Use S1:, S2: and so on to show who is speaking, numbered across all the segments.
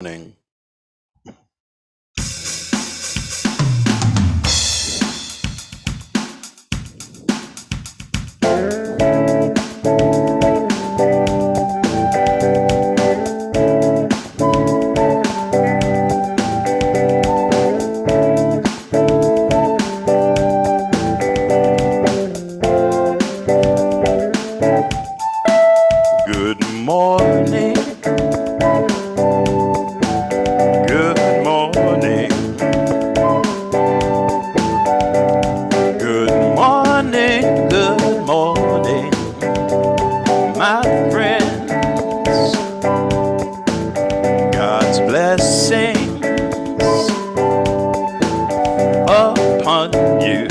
S1: Morning. Good morning. Good morning. Good morning. Good morning, my friends. God's blessings upon you.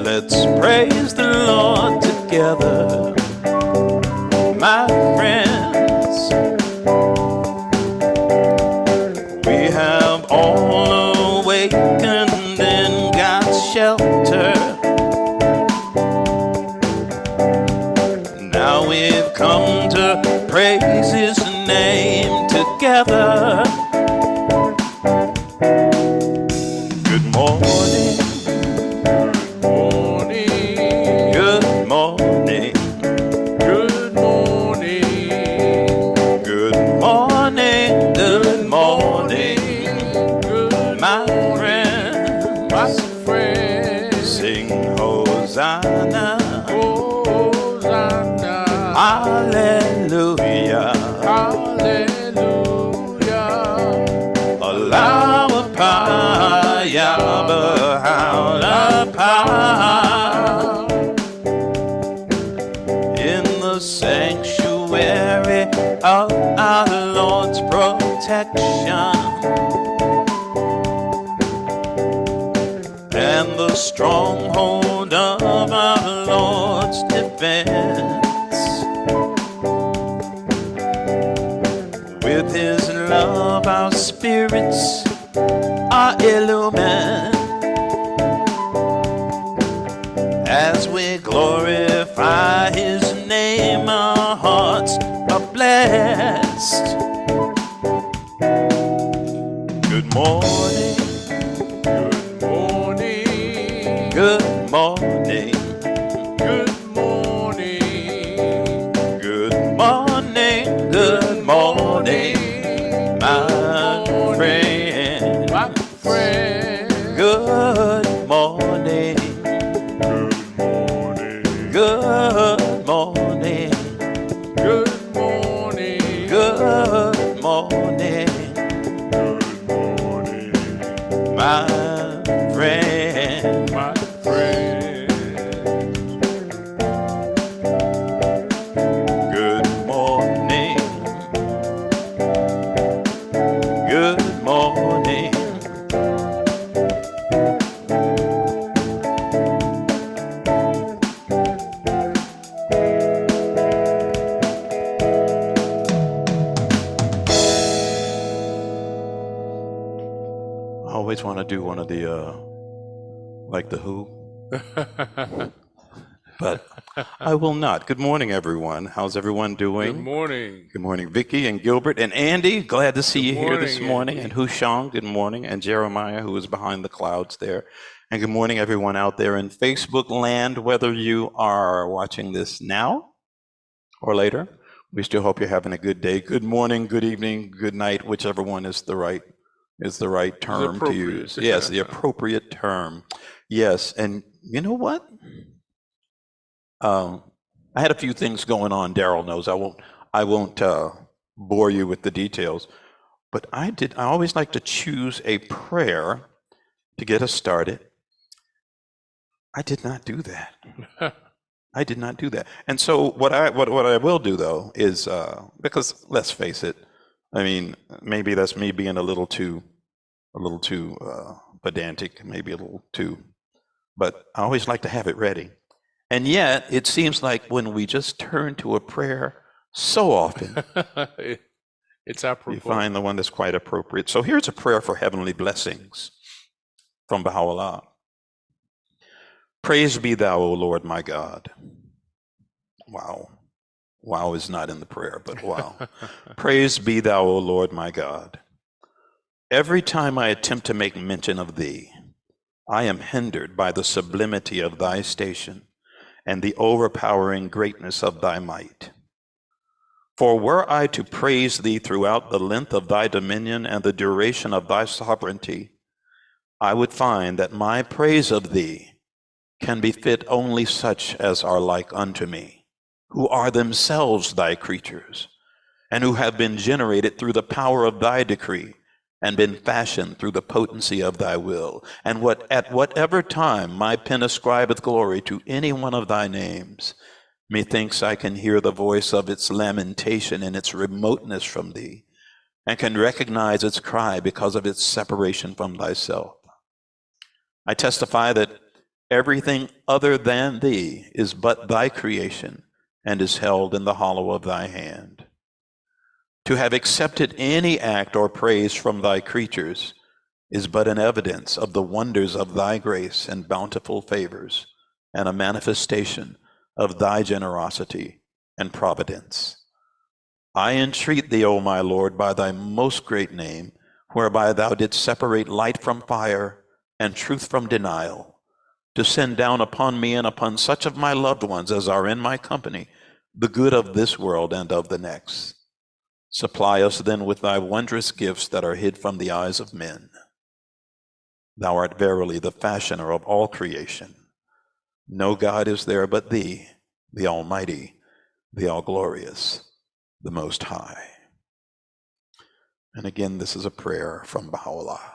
S1: Let's praise the Lord together, my friends. We have all awakened in God's shelter. Now we've come to praise His name together. Good morning. Good morning. Good morning. Good morning. Good morning. Good my friend. My friend. Sing Hosanna. Hosanna. Hallelujah. Hallelujah. Allah Paya Bahala in the sanctuary of our Lord's protection and the stronghold of our Lord's defense. With His love our spirits are illumined as we glorify His name. Our hearts are blessed. Good morning. Good morning. Good morning. Good morning. Good morning. Good morning, my friend. My friend. Good morning. Good morning. Good morning. Good morning. Good morning. My friend. My friend. Good morning. Good morning. I always want to do one of the, like the Who, but I will not. Good morning, everyone. How's everyone doing?
S2: Good morning.
S1: Good morning, Vicky and Gilbert and Andy. Glad to see you here this morning.
S2: Andy.
S1: And Hushang, good morning. And Jeremiah, who is behind the clouds there. And good morning, everyone out there in Facebook land, whether you are watching this now or later. We still hope you're having a good day. Good morning, good evening, good night, whichever one is the right term to use. Yes, the appropriate term. Yes, and you know what? I had a few things going on. Daryl knows. I won't bore you with the details, but I always like to choose a prayer to get us started. I did not do that. I did not do that. And so what I will do though is because let's face it, I mean, maybe that's me being a little too pedantic, maybe a little too, but I always like to have it ready. And yet it seems like when we just turn to a prayer so often,
S2: it's apropos.
S1: You find the one that's quite appropriate. So here's a prayer for heavenly blessings from Baha'u'llah. Praise be thou, O Lord my God. Wow. Wow is not in the prayer, but wow. Praise be thou, O Lord my God. Every time I attempt to make mention of thee, I am hindered by the sublimity of thy station and the overpowering greatness of thy might. For were I to praise thee throughout the length of thy dominion and the duration of thy sovereignty, I would find that my praise of thee can befit only such as are like unto me, who are themselves thy creatures, and who have been generated through the power of thy decree, and been fashioned through the potency of thy will. And at whatever time my pen ascribeth glory to any one of thy names, methinks I can hear the voice of its lamentation in its remoteness from thee, and can recognize its cry because of its separation from thyself. I testify that everything other than thee is but thy creation and is held in the hollow of thy hand. To have accepted any act or praise from thy creatures is but an evidence of the wonders of thy grace and bountiful favors, and a manifestation of thy generosity and providence. I entreat thee, O my Lord, by thy most great name, whereby thou didst separate light from fire and truth from denial, to send down upon me and upon such of my loved ones as are in my company the good of this world and of the next. Supply us then with thy wondrous gifts that are hid from the eyes of men. Thou art verily the fashioner of all creation. No God is there but thee, the Almighty, the All-Glorious, the Most High. And again, this is a prayer from Baha'u'llah.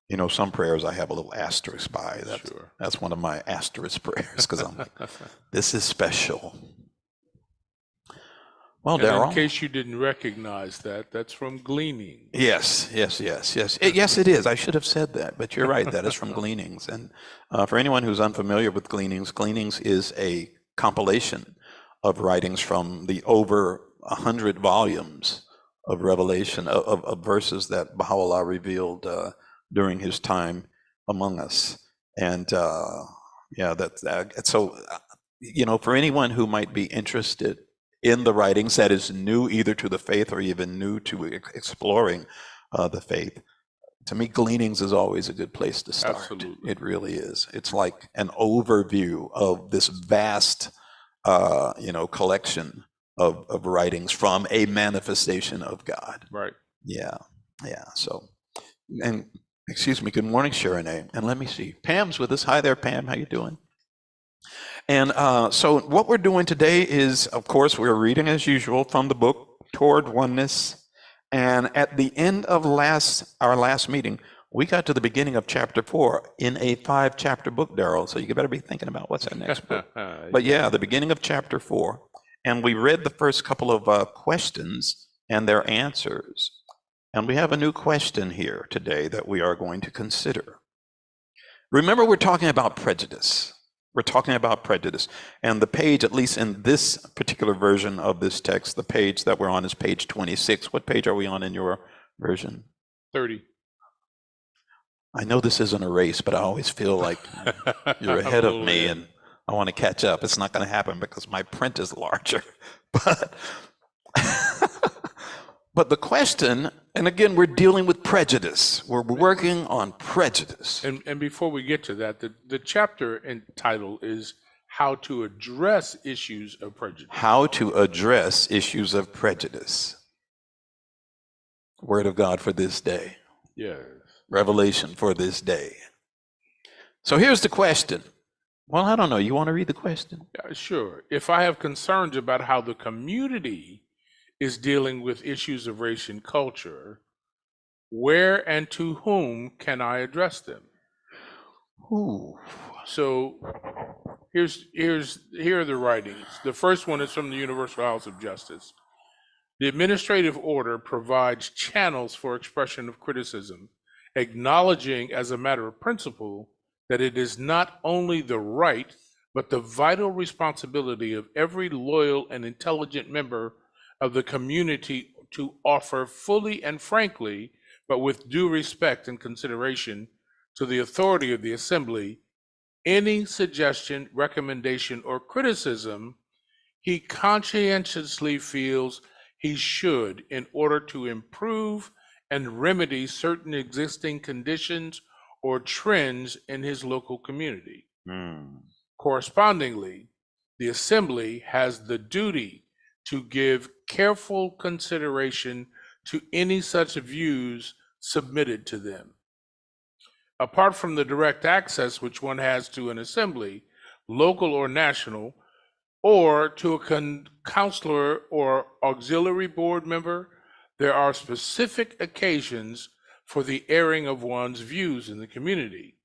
S1: You know, some prayers I have a little asterisk by. That's one of my asterisk prayers, because I'm like, this is special. Well, Darryl.
S2: In case you didn't recognize that, that's from Gleanings.
S1: Yes. Yes, it is. I should have said that, but you're right. That is from Gleanings. And for anyone who's unfamiliar with Gleanings, Gleanings is a compilation of writings from the over 100 volumes of revelation, of verses that Baha'u'llah revealed during his time among us. And so, you know, for anyone who might be interested in the writings that is new either to the faith or even new to exploring the faith, to me, Gleanings is always a good place to start.
S2: Absolutely.
S1: It really is. It's like an overview of this vast, collection of writings from a manifestation of God.
S2: Right.
S1: Yeah. So, and excuse me, good morning, Sharon A. And let me see, Pam's with us. Hi there, Pam. How you doing? And so what we're doing today is, of course, we're reading as usual from the book Toward Oneness. And at the end of our last meeting, we got to the beginning of chapter 4 in a 5-chapter book, Darryl. So you better be thinking about what's our next book. But yeah, the beginning of chapter 4. And we read the first couple of questions and their answers. And we have a new question here today that we are going to consider. Remember, we're talking about prejudice. We're talking about prejudice. And the page, at least in this particular version of this text, the page that we're on is page 26. What page are we on in your version?
S2: 30.
S1: I know this isn't a race, but I always feel like you're ahead of me and I want to catch up. It's not going to happen because my print is larger. But the question, and again, we're dealing with prejudice. We're working on prejudice.
S2: And before we get to that, the chapter and title is How to Address Issues of Prejudice.
S1: How to address issues of prejudice. Word of God for this day.
S2: Yes.
S1: Revelation for this day. So here's the question. Well, I don't know. You want to read the question?
S2: Yeah, sure. If I have concerns about how the community is dealing with issues of race and culture, where and to whom can I address them?
S1: Ooh.
S2: So here are the writings. The first one is from the Universal House of Justice. The administrative order provides channels for expression of criticism, acknowledging as a matter of principle that it is not only the right, but the vital responsibility of every loyal and intelligent member of the community to offer fully and frankly, but with due respect and consideration to the authority of the assembly, any suggestion, recommendation, or criticism he conscientiously feels he should in order to improve and remedy certain existing conditions or trends in his local community. Correspondingly, the Assembly has the duty to give careful consideration to any such views submitted to them. Apart from the direct access which one has to an assembly, local or national, or to a counselor or auxiliary board member, there are specific occasions for the airing of one's views in the community.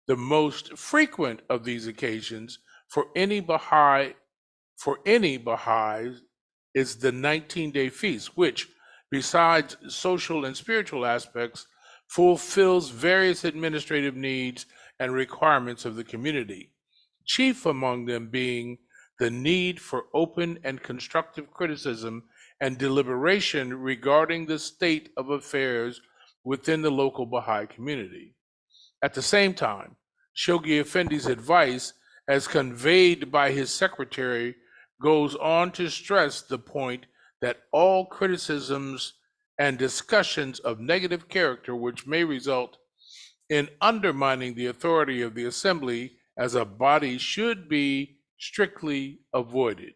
S2: The most frequent of these occasions for any Baha'i is the 19-day feast, which, besides social and spiritual aspects, fulfills various administrative needs and requirements of the community, chief among them being the need for open and constructive criticism and deliberation regarding the state of affairs within the local Baha'i community. At the same time, Shoghi Effendi's advice, as conveyed by his secretary, goes on to stress the point that all criticisms and discussions of negative character which may result in undermining the authority of the assembly as a body should be strictly avoided.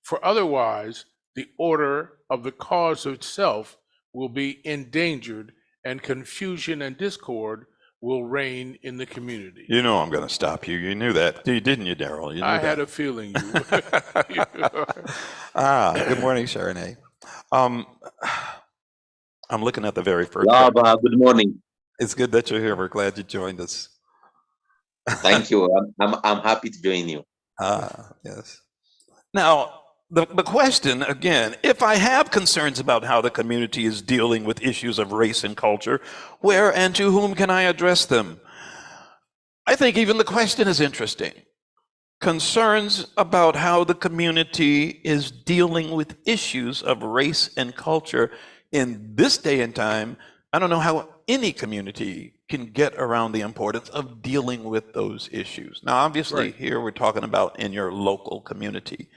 S2: For otherwise, the order of the cause itself will be endangered and confusion and discord will reign in the community.
S1: You know I'm going to stop you. You knew that, didn't you, Daryl? You knew
S2: I
S1: that.
S2: had a feeling you.
S1: Good morning, Sharonay. I'm looking at the very first.
S3: Good morning.
S1: It's good that you're here. We're glad you joined us.
S3: Thank you. I'm happy to join you.
S1: Yes. Now, the question, again, if I have concerns about how the community is dealing with issues of race and culture, where and to whom can I address them? I think even the question is interesting. Concerns about how the community is dealing with issues of race and culture in this day and time. I don't know how any community can get around the importance of dealing with those issues. Now, obviously,
S2: Right.
S1: Here we're talking about in your local community,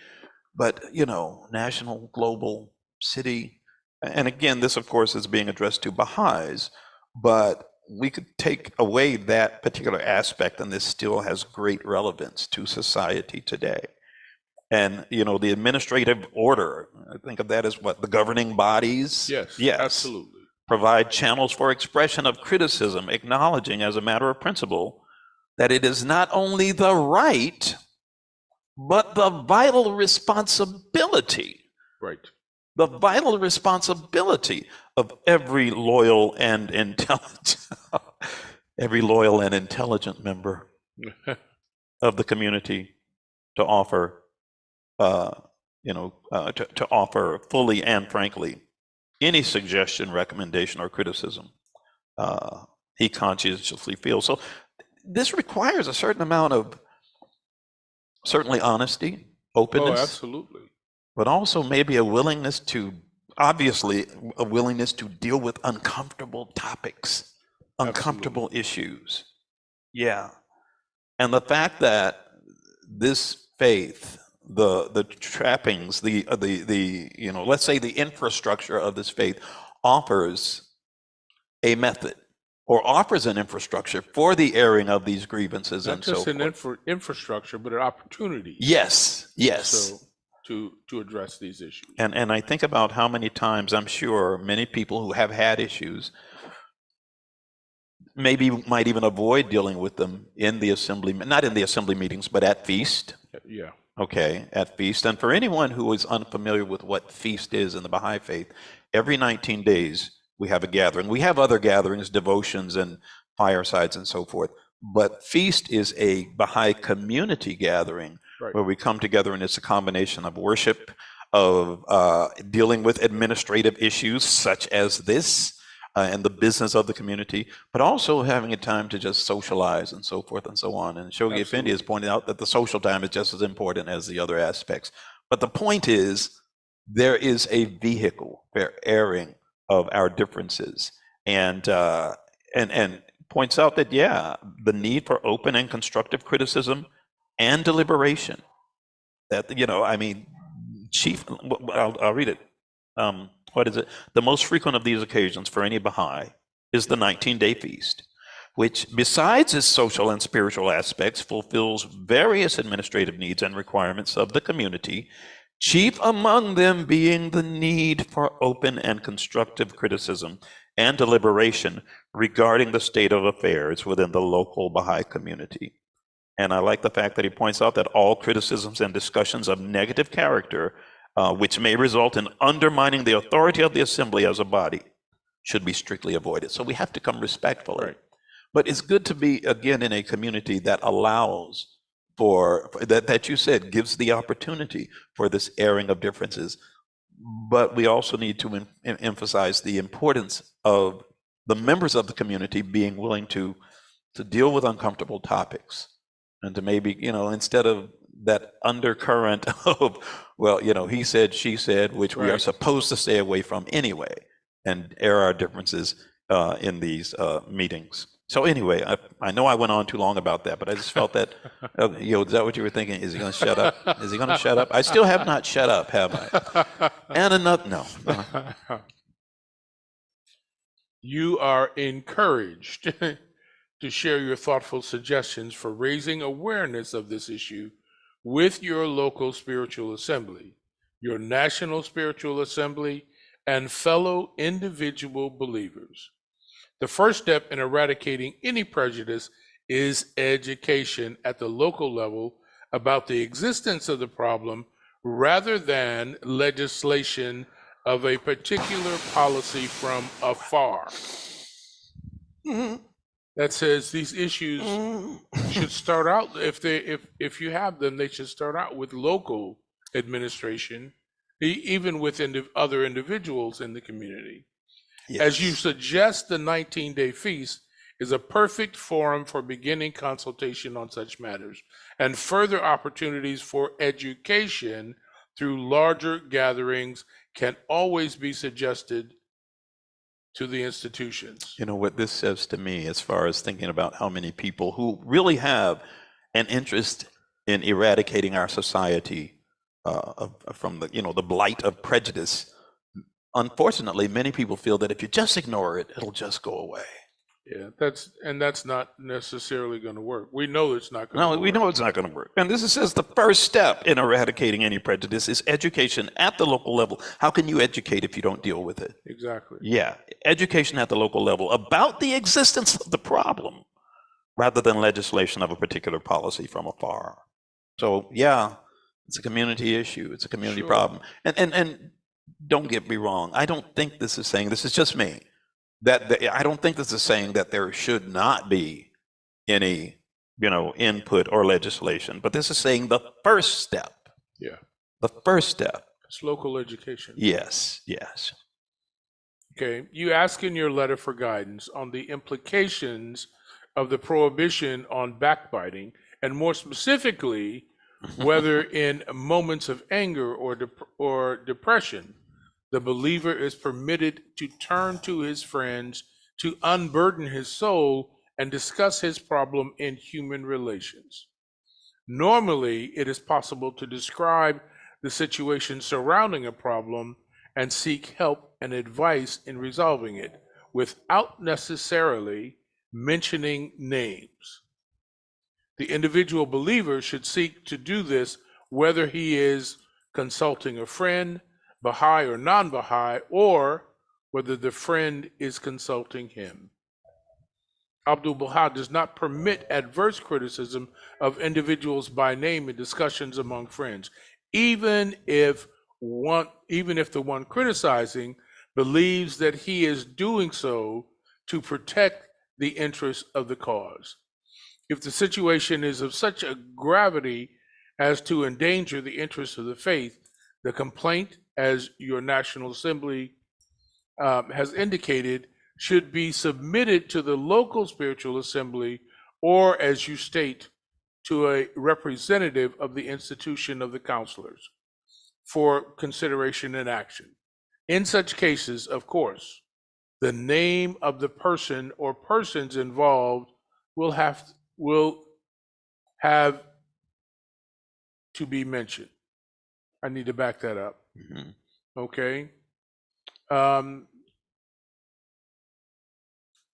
S1: but, national, global, city. And again, this, of course, is being addressed to Baha'is, but we could take away that particular aspect, and this still has great relevance to society today. And, the administrative order, I think of that as what? The governing bodies?
S2: Yes, absolutely.
S1: Provide channels for expression of criticism, acknowledging as a matter of principle that it is not only the right, but the vital responsibility.
S2: Right.
S1: The vital responsibility of every loyal and intelligent member of the community to offer, to offer fully and frankly any suggestion, recommendation, or criticism he conscientiously feels. So this requires a certain amount of certainly honesty, openness.
S2: Oh, absolutely.
S1: But also maybe a willingness to deal with uncomfortable topics, uncomfortable issues. Yeah. And the fact that this faith, the trappings, let's say the infrastructure of this faith offers a method or offers an infrastructure for the airing of these grievances
S2: Not
S1: and so
S2: just
S1: forth.
S2: an infrastructure, but an opportunity.
S1: Yes.
S2: So to address these issues.
S1: And I think about how many times I'm sure many people who have had issues maybe might even avoid dealing with them in the assembly, not in the assembly meetings, but at feast.
S2: Yeah.
S1: Okay, at feast. And for anyone who is unfamiliar with what feast is in the Baha'i faith, every 19 days we have a gathering. We have other gatherings, devotions and firesides and so forth. But feast is a Baha'i community gathering. Right. Where we come together, and it's a combination of worship, of dealing with administrative issues such as this and the business of the community, but also having a time to just socialize and so forth and so on. And Shoghi Effendi has pointed out that the social time is just as important as the other aspects. But the point is, there is a vehicle for airing of our differences, and points out that, the need for open and constructive criticism and deliberation. that, I mean, chief, I'll read it. What is it? The most frequent of these occasions for any Baha'i is the 19-day feast, which, besides its social and spiritual aspects, fulfills various administrative needs and requirements of the community, chief among them being the need for open and constructive criticism and deliberation regarding the state of affairs within the local Baha'i community. And I like the fact that he points out that all criticisms and discussions of negative character, which may result in undermining the authority of the assembly as a body, should be strictly avoided. So we have to come respectfully.
S2: Right.
S1: But it's good to be, again, in a community that allows for that you said gives the opportunity for this airing of differences. But we also need to emphasize the importance of the members of the community being willing to deal with uncomfortable topics, and to maybe, instead of that undercurrent of, well, he said, she said, which we are supposed to stay away from anyway, and air our differences in these meetings. So anyway, I know I went on too long about that, but I just felt that, is that what you were thinking? Is he going to shut up? Is he going to shut up? I still have not shut up, have I? And another, no.
S2: You are encouraged to share your thoughtful suggestions for raising awareness of this issue with your local spiritual assembly, your national spiritual assembly, and fellow individual believers. The first step in eradicating any prejudice is education at the local level about the existence of the problem rather than legislation of a particular policy from afar.
S1: Mm-hmm.
S2: That says these issues should start out, if you have them, they should start out with local administration, even with other individuals in the community.
S1: Yes.
S2: As you suggest, the 19-day feast is a perfect forum for beginning consultation on such matters, and further opportunities for education through larger gatherings can always be suggested to the institutions.
S1: What this says to me, as far as thinking about how many people who really have an interest in eradicating our society from the blight of prejudice. Unfortunately, many people feel that if you just ignore it, it'll just go away.
S2: Yeah, that's not necessarily going to work. We know it's not going to work.
S1: No, we know it's not going to work. And this says the first step in eradicating any prejudice is education at the local level. How can you educate if you don't deal with it?
S2: Exactly.
S1: Yeah, education at the local level about the existence of the problem rather than legislation of a particular policy from afar. So yeah, it's a community issue. It's a community problem. And don't get me wrong. I don't think this is saying, this is just me, I don't think this is saying that there should not be any, input or legislation, but this is saying the first step.
S2: Yeah.
S1: The first step.
S2: It's local education.
S1: Yes, yes.
S2: Okay. You ask in your letter for guidance on the implications of the prohibition on backbiting, and more specifically, whether in moments of anger or depression, the believer is permitted to turn to his friends to unburden his soul and discuss his problem in human relations. Normally, it is possible to describe the situation surrounding a problem and seek help and advice in resolving it without necessarily mentioning names. The individual believer should seek to do this whether he is consulting a friend, Baha'i or non-Baha'i, or whether the friend is consulting him. Abdu'l-Baha does not permit adverse criticism of individuals by name in discussions among friends, even if the one criticizing believes that he is doing so to protect the interests of the cause. If the situation is of such a gravity as to endanger the interests of the faith, the complaint, as your National Assembly has indicated, should be submitted to the local spiritual assembly, or, as you state, to a representative of the institution of the counselors for consideration and action. In such cases, of course, the name of the person or persons involved will have to be mentioned. I need to back that up.
S1: Mhm.
S2: Okay.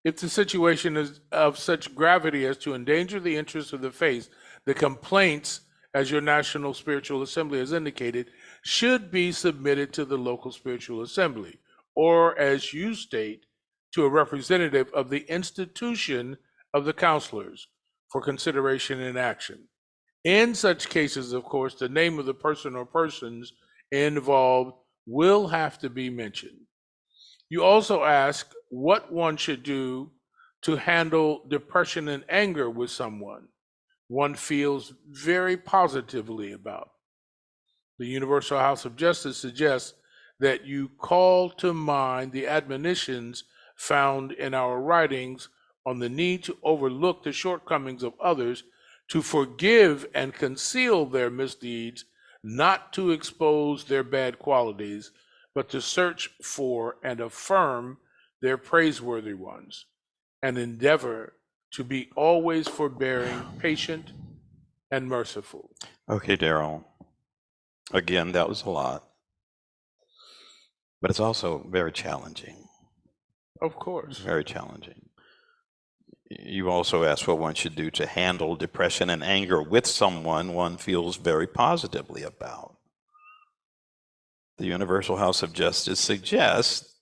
S2: If the situation is of such gravity as to endanger the interests of the faith, the complaints, as your National Spiritual Assembly has indicated, should be submitted to the local spiritual assembly, or as you state, to a representative of the institution of the counselors for consideration and action. In such cases, of course, the name of the person or persons involved will have to be mentioned. You also ask what one should do to handle depression and anger with someone one feels very positively about. The Universal House of Justice suggests that you call to mind the admonitions found in our writings on the need to overlook the shortcomings of others, to forgive and conceal their misdeeds, not to expose their bad qualities, but to search for and affirm their praiseworthy ones, and endeavor to be always forbearing, patient, and merciful.
S1: Okay, Daryl. Again, that was a lot, but it's also very challenging.
S2: Of course.
S1: Very challenging. You also asked what one should do to handle depression and anger with someone one feels very positively about. The Universal House of Justice suggests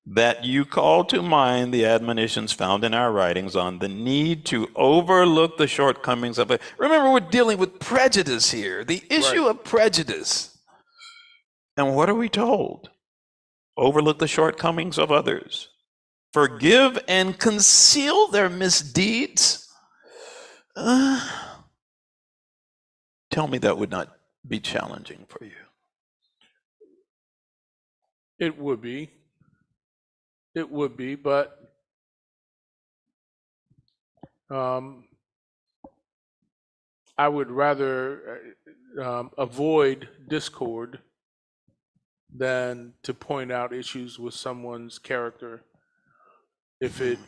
S1: that you call to mind the admonitions found in our writings on the need to overlook the shortcomings of it. Remember, we're dealing with prejudice here, the issue of prejudice. And what are we told? Overlook the shortcomings of others. Forgive and conceal their misdeeds. Tell me that would not be challenging for you.
S2: It would be. It would be, but I would rather avoid discord than to point out issues with someone's character if it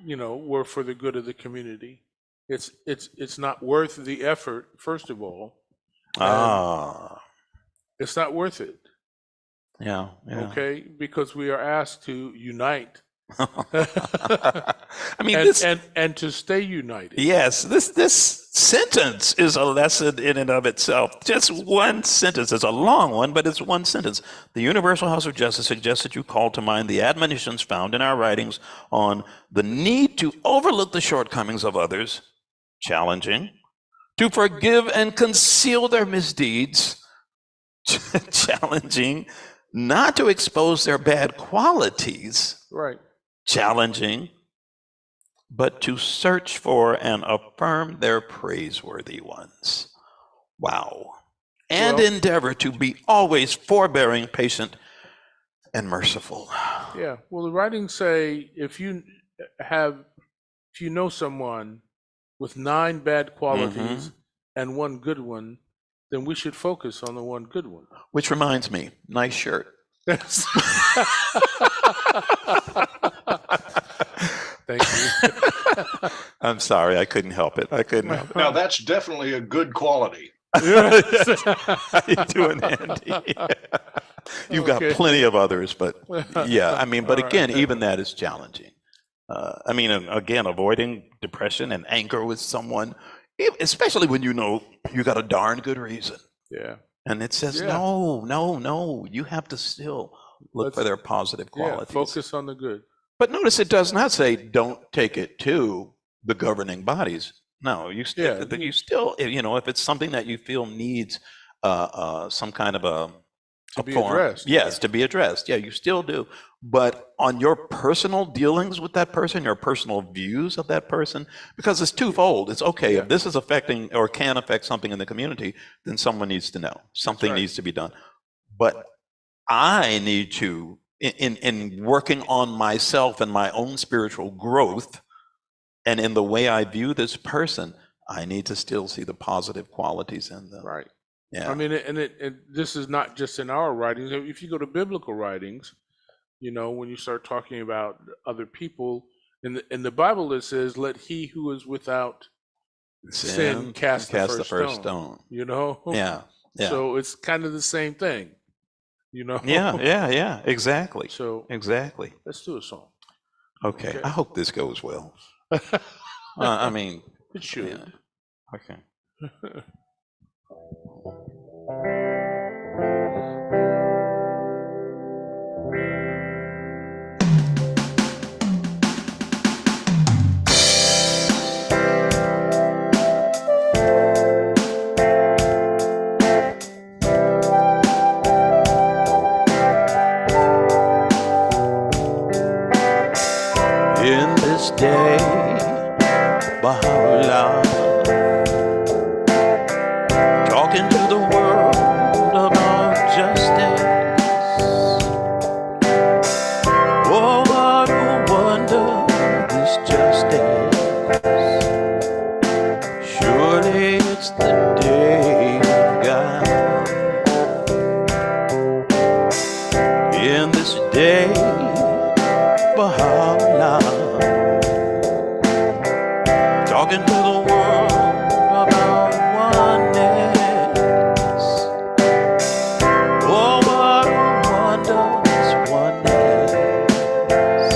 S2: were for the good of the community. It's not worth the effort, first of all. It's not worth it.
S1: Yeah.
S2: Okay, because we are asked to unite.
S1: I mean,
S2: and to stay united.
S1: Yes, this sentence is a lesson in and of itself. Just one sentence. It's a long one, but it's one sentence. The Universal House of Justice suggests that you call to mind the admonitions found in our writings on the need to overlook the shortcomings of others, challenging, to forgive and conceal their misdeeds, challenging, not to expose their bad qualities,
S2: right,
S1: challenging, but to search for and affirm their praiseworthy ones. Wow. And endeavor to be always forbearing, patient, and merciful.
S2: Yeah. Well, the writings say if you know someone with 9 bad qualities and 1 good one, then we should focus on the 1 good one.
S1: Which reminds me, nice shirt.
S2: Thank you.
S1: I'm sorry, I couldn't help it.
S4: Now that's definitely a good quality.
S1: How you doing, Andy? You've got plenty of others, but yeah, I mean, but again, even that is challenging. I mean, again, avoiding depression and anger with someone, especially when you know you got a darn good reason.
S2: Yeah.
S1: And it says, no, you have to still look for their positive qualities.
S2: Yeah, focus on the good.
S1: But notice it does not say don't take it to the governing bodies. No, you still, if it's something that you feel needs some kind of a form,
S2: addressed.
S1: Yes, to be addressed. Yeah, you still do. But on your personal dealings with that person, your personal views of that person, because it's twofold. It's okay, if this is affecting or can affect something in the community, then someone needs to know. Something needs to be done. But I need to, in working on myself and my own spiritual growth, and in the way I view this person, I need to still see the positive qualities in them.
S2: Right.
S1: Yeah.
S2: I mean, and this is not just in our writings. If you go to biblical writings, when you start talking about other people, in the Bible it says, let he who is without sin cast the first stone.
S1: stone.
S2: You know?
S1: Yeah. Yeah.
S2: So it's kind of the same thing. You know?
S1: Yeah. Exactly.
S2: So
S1: Exactly.
S2: let's do a song.
S1: Okay.
S2: Okay.
S1: I hope this goes well. I mean,
S2: It should.
S1: yeah. Okay. In this day, Baha'u'llah, talking to the world about justice. Oh, what a wonder this justice. Surely it's the day of God. In this day, Baha'u'llah, talking to the world about oneness. Oh, what a wondrous oneness.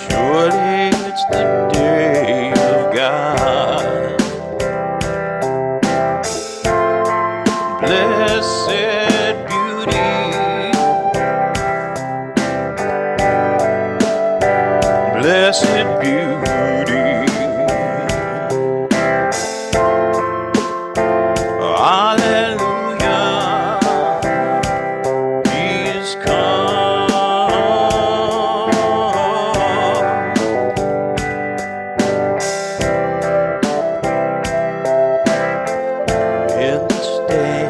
S1: Surely it's the day of God. Blessed beauty, blessed beauty. Hallelujah, He's come. In this day,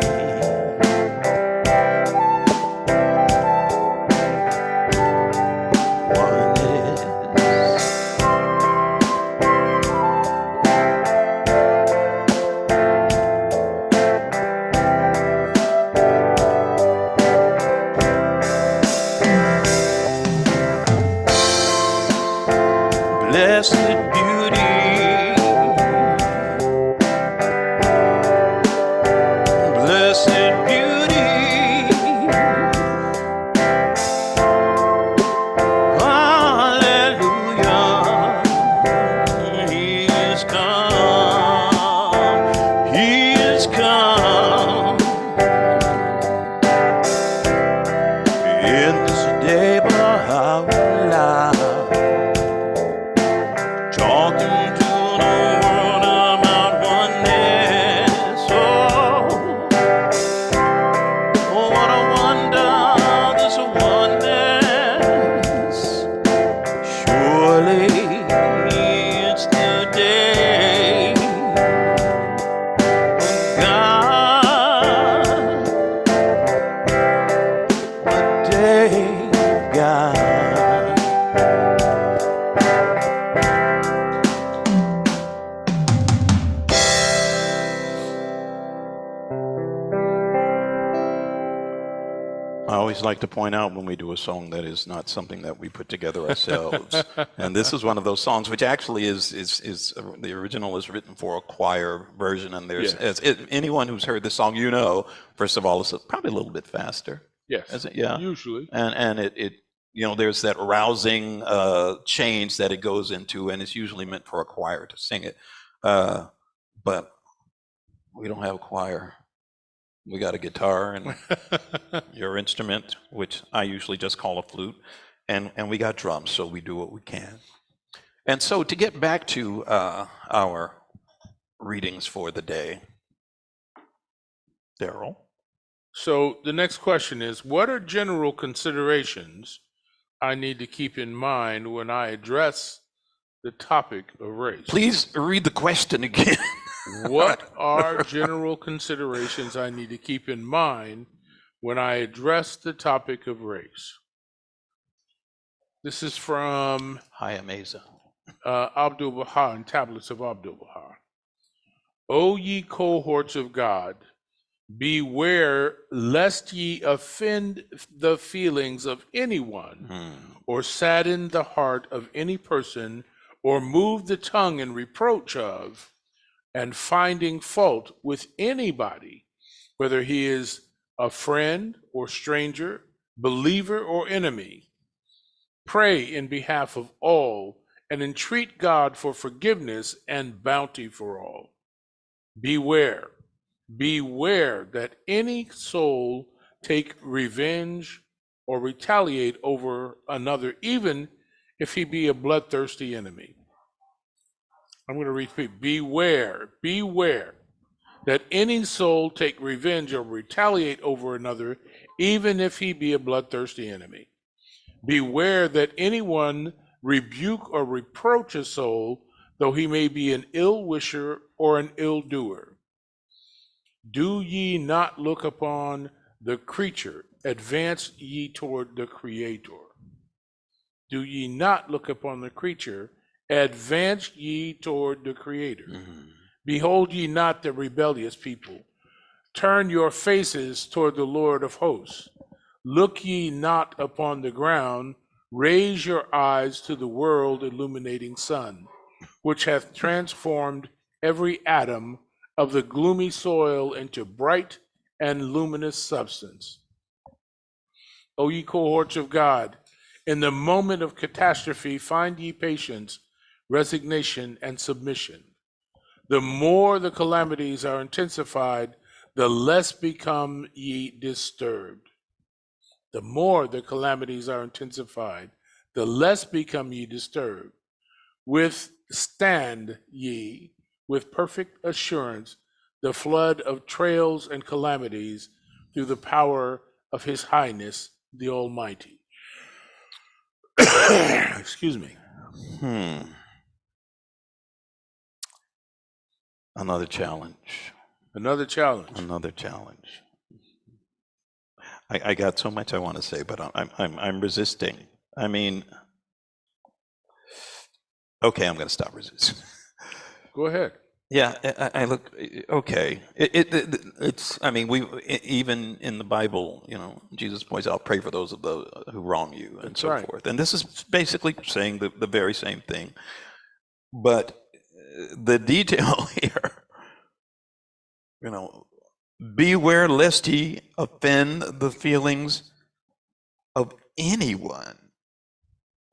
S1: oneness. Blessed beauty, blessed beauty, hallelujah, He is come, He is come. In this day, Baha'u'llah, talking to the world about oneness. Oh, what a wonder this oneness. Surely it's the day of God, the day of God. I always like to point out when we do a song that is not something that we put together ourselves. And this is one of those songs which actually is the original is written for a choir version. And there's anyone who's heard this song, you know, first of all, it's probably a little bit faster.
S2: Yes.
S1: Is it? Yeah.
S2: Usually.
S1: And it you know, there's that rousing change that it goes into, and it's usually meant for a choir to sing it. But we don't have a choir. We got a guitar and your instrument, which I usually just call a flute, and we got drums, so we do what we can. And so to get back to our readings for the day, Daryl.
S2: So the next question is, what are general considerations I need to keep in mind when I address the topic of race?
S1: Please read the question again.
S2: What are general considerations I need to keep in mind when I address the topic of race? This is from
S1: Hi, Amazing.
S2: Abdul Baha and Tablets of Abdul Baha. O ye cohorts of God, beware lest ye offend the feelings of anyone, or sadden the heart of any person, or move the tongue in reproach of and finding fault with anybody, whether he is a friend or stranger, believer or enemy. Pray in behalf of all and entreat God for forgiveness and bounty for all. Beware that any soul take revenge or retaliate over another, even if he be a bloodthirsty enemy. I'm going to repeat, beware that any soul take revenge or retaliate over another, even if he be a bloodthirsty enemy. Beware that anyone rebuke or reproach a soul, though he may be an ill wisher or an ill doer. Do ye not look upon the creature, advance ye toward the Creator. Do ye not look upon the creature, advance ye toward the Creator. Behold ye not the rebellious people. Turn your faces toward the Lord of hosts. Look ye not upon the ground, raise your eyes to the world illuminating sun, which hath transformed every atom of the gloomy soil into bright and luminous substance. O ye cohorts of God, in the moment of catastrophe, find ye patience, resignation, and submission. The more the calamities are intensified, the less become ye disturbed. The more the calamities are intensified, the less become ye disturbed. Withstand ye with perfect assurance the flood of trials and calamities through the power of his highness, the Almighty. Excuse me.
S1: Another challenge.
S2: Another challenge.
S1: Another challenge. I got so much I want to say, but I'm resisting. I mean, okay, I'm going to stop resisting.
S2: Go ahead.
S1: Yeah, I look, okay. It's, I mean, even in the Bible, you know, Jesus points out, pray for those of those who wrong you and so forth. And this is basically saying the very same thing. But the detail here, you know, beware lest ye offend the feelings of anyone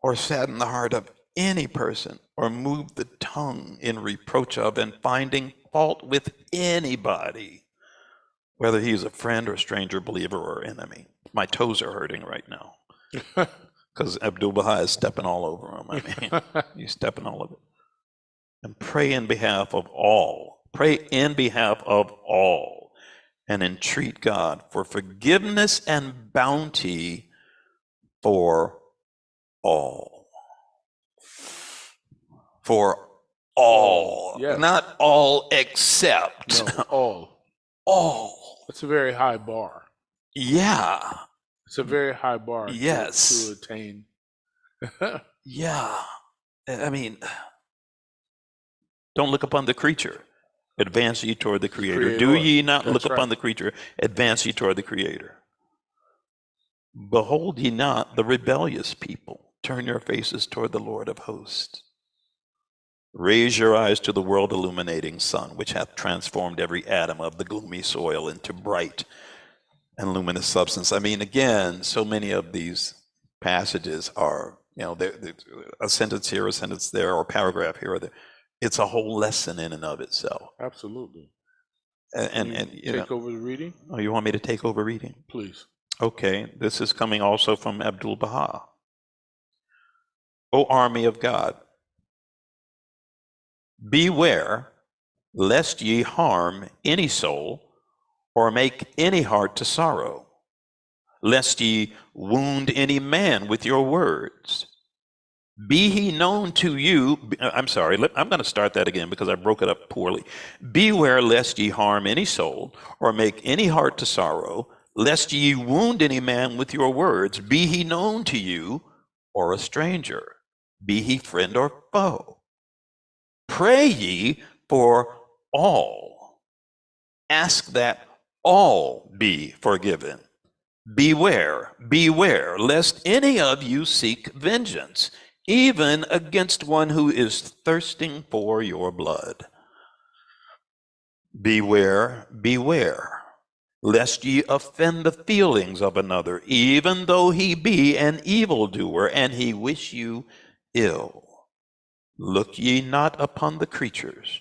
S1: or sadden the heart of any person or move the tongue in reproach of and finding fault with anybody, whether he is a friend or stranger, believer or enemy. My toes are hurting right now because Abdu'l-Baha is stepping all over them. I mean, he's stepping all over it. And pray in behalf of all. Pray in behalf of all and entreat God for forgiveness and bounty for all. For all.
S2: Yes.
S1: Not all except.
S2: No, all.
S1: All.
S2: It's a very high bar.
S1: Yeah.
S2: It's a very high bar
S1: Yes.
S2: to attain.
S1: Yeah. I mean, don't look upon the creature. Advance ye toward the Creator. Do ye not look upon the creature. Advance ye toward the Creator. Behold ye not the rebellious people. Turn your faces toward the Lord of hosts. Raise your eyes to the world illuminating sun, which hath transformed every atom of the gloomy soil into bright and luminous substance. I mean, again, so many of these passages are, you know, a sentence here, a sentence there, or a paragraph here or there. It's a whole lesson in and of itself.
S2: Absolutely.
S1: And you
S2: take
S1: know,
S2: over the reading?
S1: Oh, you want me to take over reading?
S2: Please.
S1: Okay, this is coming also from Abdu'l-Baha. O army of God, beware lest ye harm any soul or make any heart to sorrow, lest ye wound any man with your words. Be he known to you, I'm sorry, I'm going to start that again because I broke it up poorly. Beware lest ye harm any soul or make any heart to sorrow, lest ye wound any man with your words. Be he known to you or a stranger, be he friend or foe. Pray ye for all. Ask that all be forgiven. Beware, beware, lest any of you seek vengeance, even against one who is thirsting for your blood. Beware, beware, lest ye offend the feelings of another, even though he be an evildoer, and he wish you ill. Look ye not upon the creatures,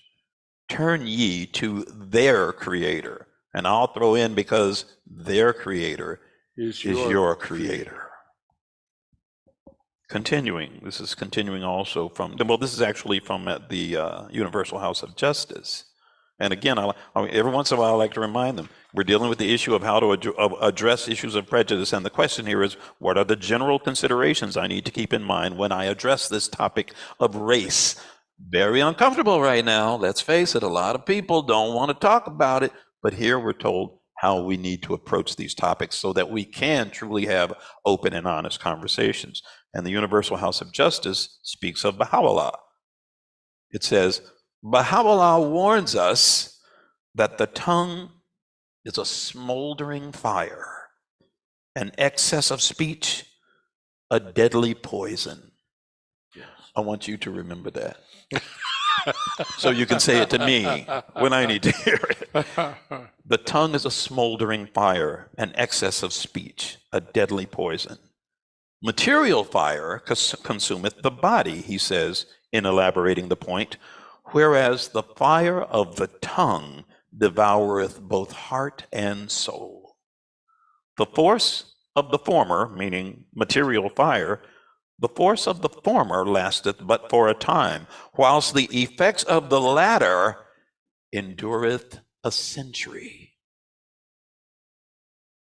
S1: turn ye to their Creator. And I'll throw in, because their Creator is your Creator. Continuing, this is continuing also from, well, this is actually from the Universal House of Justice. And again, every once in a while I like to remind them, we're dealing with the issue of how to address issues of prejudice. And the question here is, what are the general considerations I need to keep in mind when I address this topic of race? Very uncomfortable right now. Let's face it, a lot of people don't want to talk about it. But here we're told how we need to approach these topics so that we can truly have open and honest conversations. And the Universal House of Justice speaks of Baha'u'llah. It says, Baha'u'llah warns us that the tongue is a smoldering fire, an excess of speech, a deadly poison.
S2: Yes.
S1: I want you to remember that. So you can say it to me when I need to hear it. The tongue is a smoldering fire, an excess of speech, a deadly poison. Material fire consumeth the body, he says, in elaborating the point, whereas the fire of the tongue devoureth both heart and soul. The force of the former, meaning material fire, the force of the former lasteth but for a time, whilst the effects of the latter endureth a century.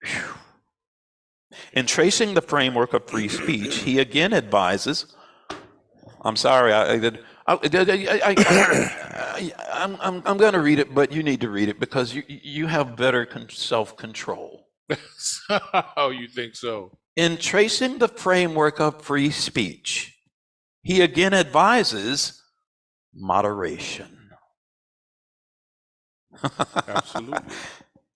S1: Whew. In tracing the framework of free speech, he again advises, I'm sorry, I'm going to read it, but you need to read it because you have better self-control.
S2: Oh, you think so?
S1: In tracing the framework of free speech, he again advises moderation.
S2: Absolutely.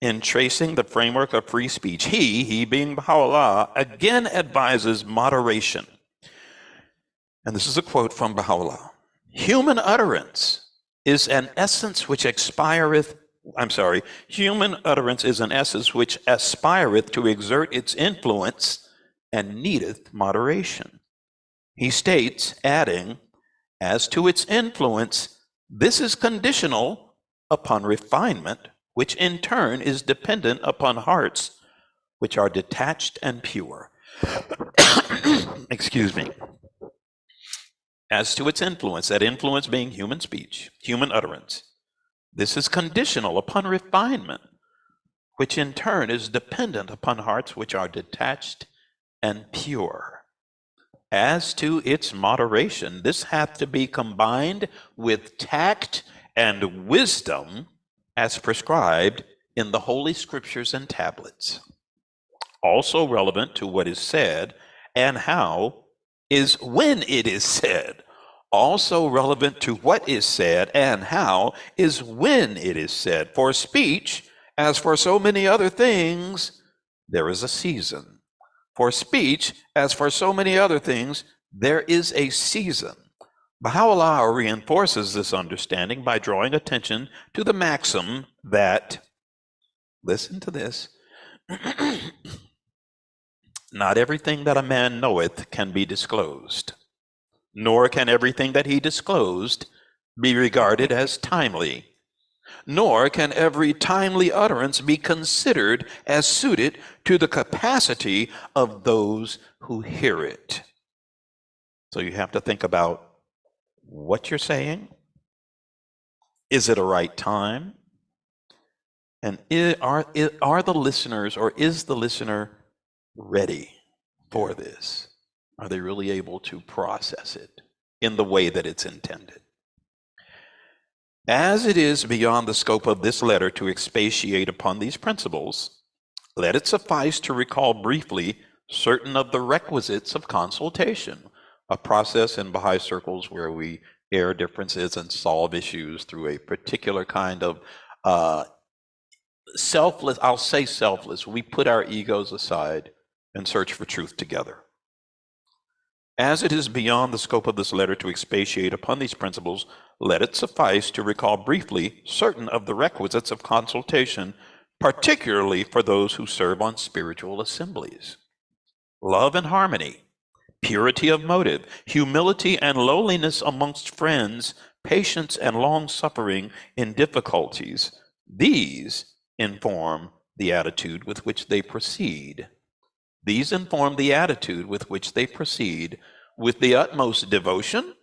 S1: In tracing the framework of free speech, he being Baha'u'llah, again advises moderation. And this is a quote from Baha'u'llah. Human utterance is an essence which human utterance is an essence which aspireth to exert its influence and needeth moderation. He states, adding, as to its influence, this is conditional upon refinement, which in turn is dependent upon hearts which are detached and pure. Excuse me. As to its influence, that influence being human speech, human utterance, this is conditional upon refinement, which in turn is dependent upon hearts which are detached and pure. As to its moderation, this hath to be combined with tact and wisdom as prescribed in the Holy Scriptures and tablets. Also relevant to what is said and how is when it is said. Also relevant to what is said and how is when it is said. For speech, as for so many other things, there is a season. For speech, as for so many other things, there is a season. Baha'u'llah reinforces this understanding by drawing attention to the maxim that, listen to this, not everything that a man knoweth can be disclosed, nor can everything that he disclosed be regarded as timely, nor can every timely utterance be considered as suited to the capacity of those who hear it. So you have to think about what you're saying. Is it a right time? And are the listeners, or is the listener ready for this? Are they really able to process it in the way that it's intended? As it is beyond the scope of this letter to expatiate upon these principles, let it suffice to recall briefly certain of the requisites of consultation, a process in Baha'i circles where we air differences and solve issues through a particular kind of selfless, I'll say selfless, we put our egos aside and search for truth together. As it is beyond the scope of this letter to expatiate upon these principles, let it suffice to recall briefly certain of the requisites of consultation, particularly for those who serve on spiritual assemblies. Love and harmony, purity of motive, humility and lowliness amongst friends, patience and long-suffering in difficulties. These inform the attitude with which they proceed. These inform the attitude with which they proceed with the utmost devotion,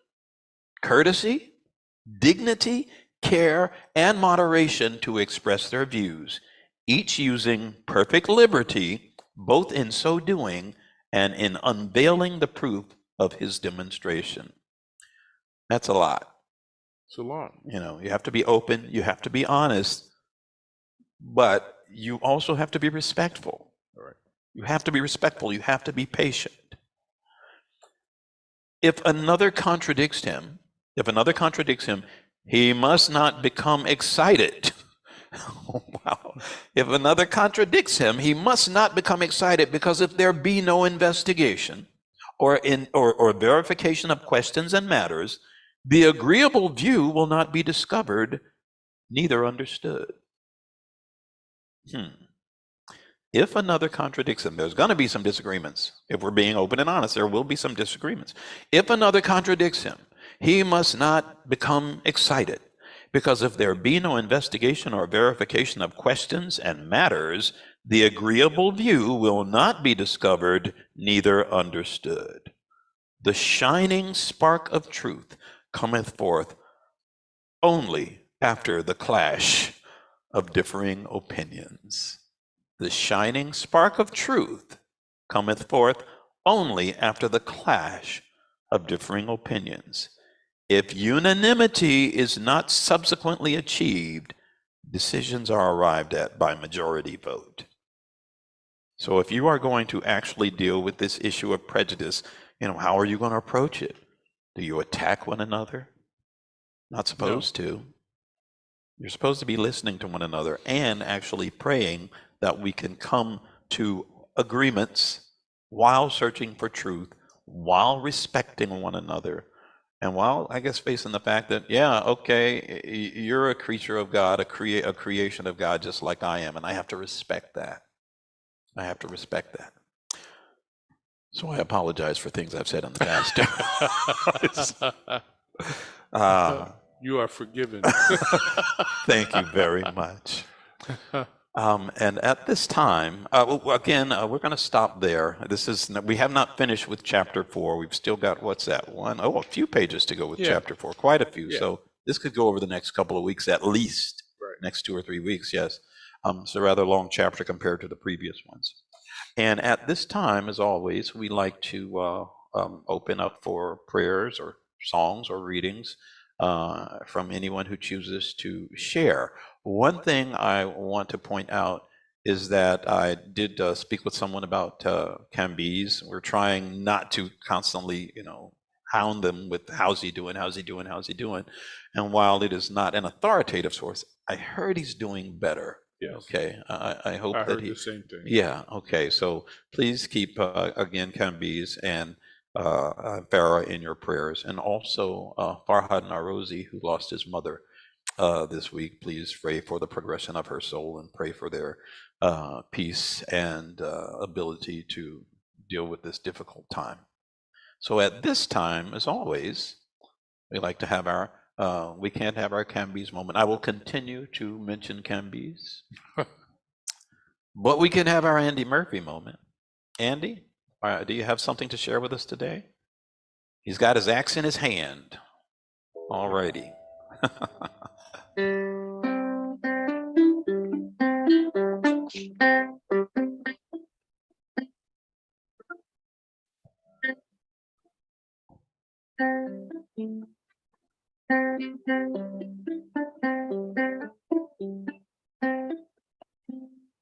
S1: courtesy, dignity, care, and moderation to express their views, each using perfect liberty, both in so doing and in unveiling the proof of his demonstration. That's a lot.
S2: It's a lot.
S1: You know, you have to be open, you have to be honest, but you also have to be respectful.
S2: All right.
S1: You have to be respectful, you have to be patient. If another contradicts him, he must not become excited. Wow. If another contradicts him, he must not become excited, because if there be no investigation or verification of questions and matters, the agreeable view will not be discovered, neither understood. If another contradicts him, there's going to be some disagreements. If we're being open and honest, there will be some disagreements. If another contradicts him, he must not become excited, because if there be no investigation or verification of questions and matters, the agreeable view will not be discovered, neither understood. The shining spark of truth cometh forth only after the clash of differing opinions. The shining spark of truth cometh forth only after the clash of differing opinions. If unanimity is not subsequently achieved, decisions are arrived at by majority vote. So if you are going to actually deal with this issue of prejudice, how are you going to approach it? Do you attack one another? Not supposed to. You're supposed to be listening to one another and actually praying that we can come to agreements while searching for truth, while respecting one another, and while, I guess, facing the fact that, yeah, okay, you're a creature of God, a creation of God, just like I am, and I have to respect that. I have to respect that. So I apologize for things I've said in the past.
S2: You are forgiven.
S1: Thank you very much. And at this time, again, we're going to stop there. We have not finished with chapter 4. We've still got, a few pages to go with chapter 4, quite a few.
S2: Yeah.
S1: So this could go over the next couple of weeks at least, next 2 or 3 weeks, yes. It's a rather long chapter compared to the previous ones. And at this time, as always, we like to open up for prayers or songs or readings from anyone who chooses to share. One thing I want to point out is that I did speak with someone about Camby's. We're trying not to constantly, hound them with how's he doing. And while it is not an authoritative source, I heard he's doing better.
S2: Yes.
S1: Okay. I hope
S2: I
S1: that
S2: heard the same thing.
S1: Yeah. Okay. So please keep again Camby's and Farah in your prayers, and also Farhad Narozi, who lost his mother this week. Please pray for the progression of her soul and pray for their peace and ability to deal with this difficult time. So at this time, as always, we like to have we can't have our Camby's moment. I will continue to mention Camby's, but we can have our Andy Murphy moment. Andy, do you have something to share with us today? He's got his axe in his hand. All righty.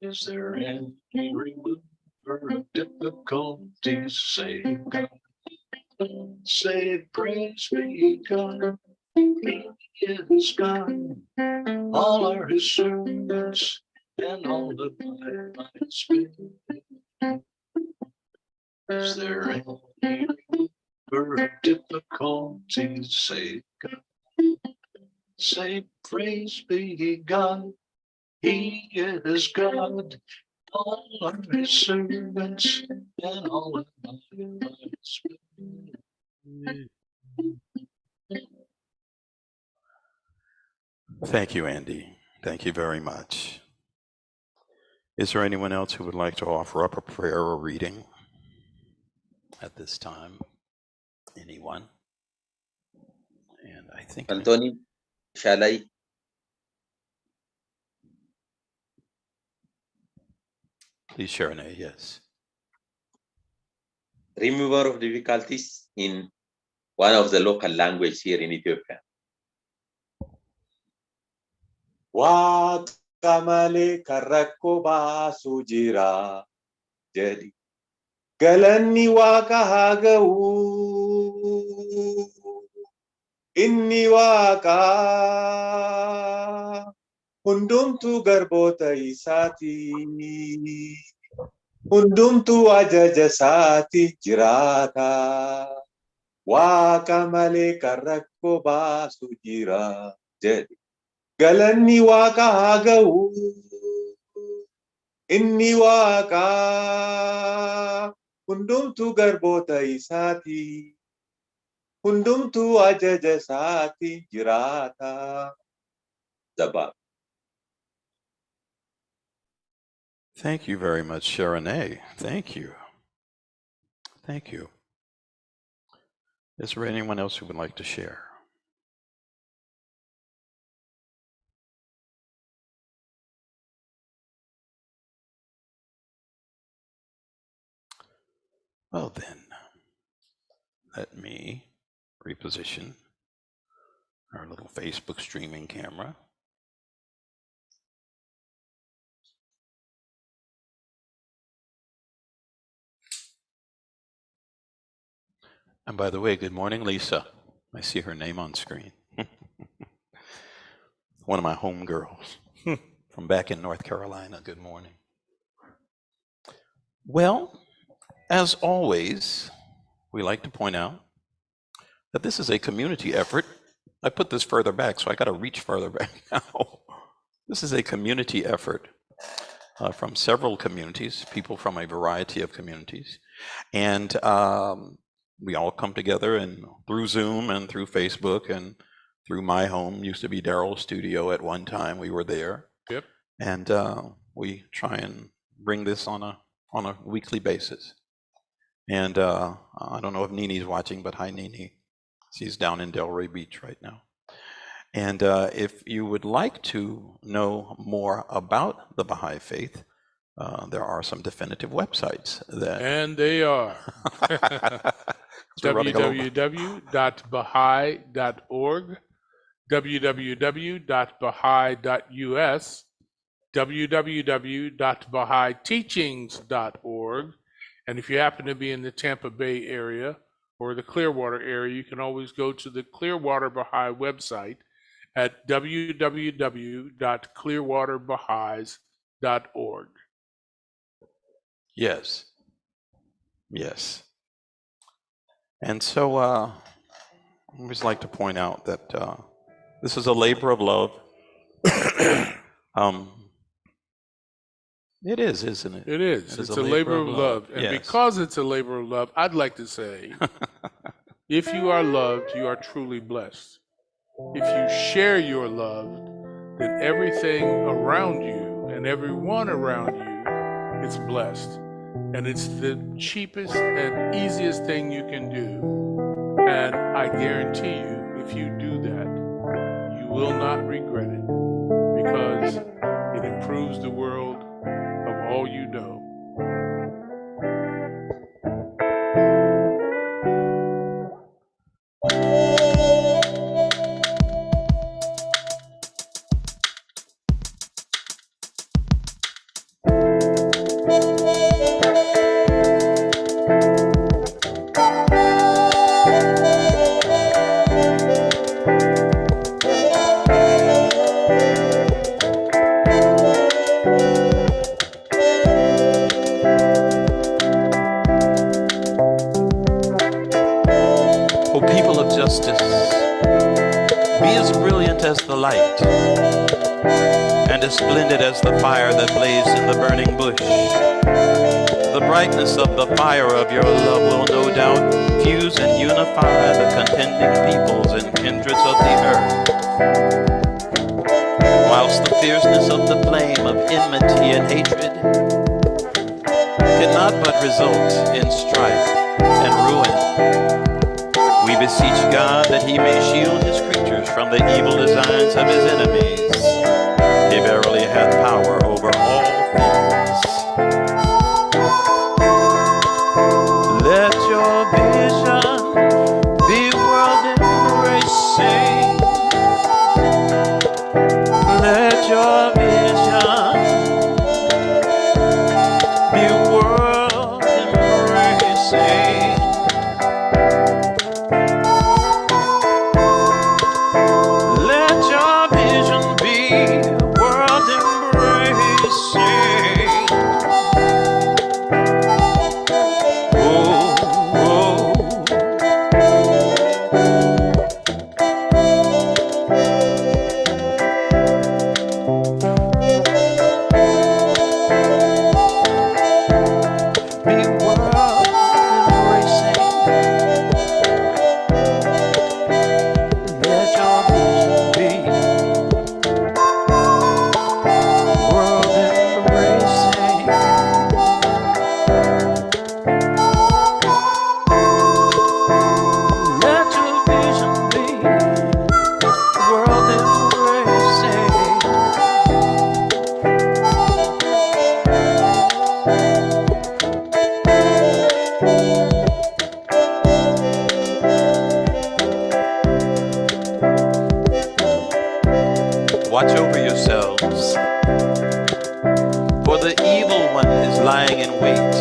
S4: Is there any remover of difficulties? Say God. Say praise be God. He is God. All are his servants, and all the by his spirit. Is there any remover of difficulties? Say God. Say, praise be God. He is God. All are his servants, and all are his.
S1: Thank you, Andy. Thank you very much. Is there anyone else who would like to offer up a prayer or reading at this time? Anyone? And I think
S3: Anthony, shall I?
S1: please share an A, yes.
S3: Remover of difficulties in one of the local language here in Ethiopia. Waaqa karrakko baasu jira jedhi galanni waaqa haa ga'u inni waaqa hundumtu garboota isaati hundumtu ajaja isaati jiraata waaqa malee karrakko baasu jira jedhi galanni waaqa haa ga'u inni waaqa hundumtu garboota isaati hundumtu ajaja isaati jiraata. Zabab.
S1: Thank you very much, Sharon A. Thank you. Thank you. Is there anyone else who would like to share? Well then, let me reposition our little Facebook streaming camera. And by the way, good morning, Lisa. I see her name on screen. One of my home girls from back in North Carolina. Good morning. Well, as always, we like to point out that this is a community effort. I put this further back, so I got to reach further back now. This is a community effort from several communities, people from a variety of communities. And we all come together and through Zoom and through Facebook and through my home. Used to be Daryl's studio at one time. We were there.
S2: Yep.
S1: And we try and bring this on a weekly basis. And I don't know if Nini's watching, but hi, Nini. She's down in Delray Beach right now. And if you would like to know more about the Baha'i Faith, there are some definitive websites that...
S2: And they are www.baha'i.org, www.baha'i.us, www.bahaiteachings.org. And if you happen to be in the Tampa Bay area or the Clearwater area, you can always go to the Clearwater Bahá'í website at www.clearwaterbaha'is.org.
S1: Yes. Yes. And so I always like to point out that this is a labor of love. It is, isn't it?
S2: It is. It's a labor of love. And
S1: yes.
S2: because it's a labor of love, I'd like to say, if you are loved, you are truly blessed. If you share your love, then everything around you and everyone around you is blessed. And it's the cheapest and easiest thing you can do. And I guarantee you, if you do that, you will not regret it, because it improves the world of all you know.
S1: as the light, and as splendid as the fire that blazed in the burning bush. The brightness of the fire of your love will no doubt fuse and unify the contending peoples and kindreds of the earth, whilst the fierceness of the flame of enmity and hatred cannot but result in strife and ruin. We beseech God that he may shield his creatures from the evil designs of his enemies. He verily hath power over all things. Let your vision be world embracing. Let your vision be world embracing. Let your vision be world embracing. Oh, oh. Be world embracing. Let your vision be world embracing. Let your vision be world embracing. Watch over yourselves, for the evil one is lying in wait,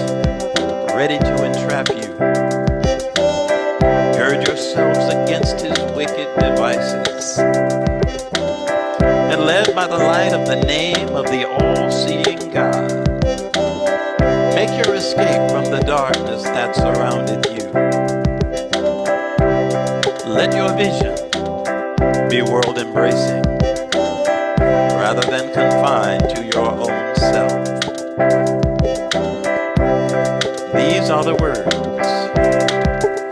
S1: ready to entrap you. Gird yourselves against his wicked devices, and led by the light of the name of the all-seeing God, make your escape from the darkness that surrounded you. Let your vision be world-embracing, rather than confined to your own self. These are the words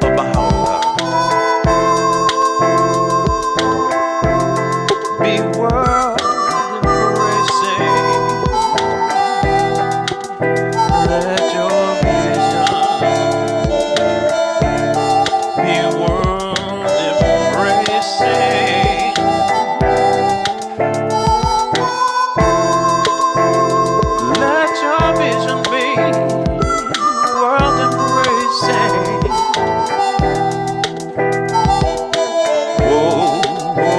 S1: of Baha'u'llah. Be world embracing. Let your vision be world embracing. Let your vision be world embracing. Whoa, whoa.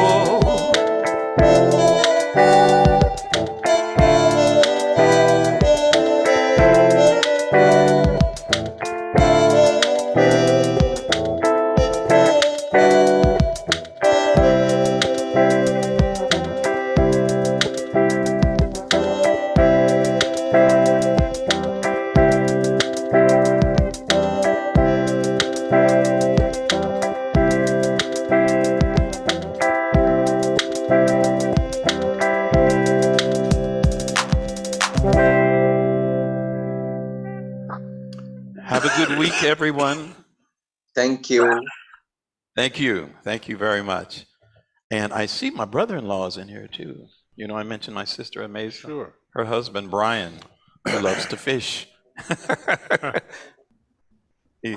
S1: Have a good week, everyone.
S3: Thank you.
S1: Thank you. Thank you very much. And I see my brother-in-law is in here too. You know, I mentioned my sister Amazing.
S2: Sure.
S1: Her husband, Brian, who loves to fish. He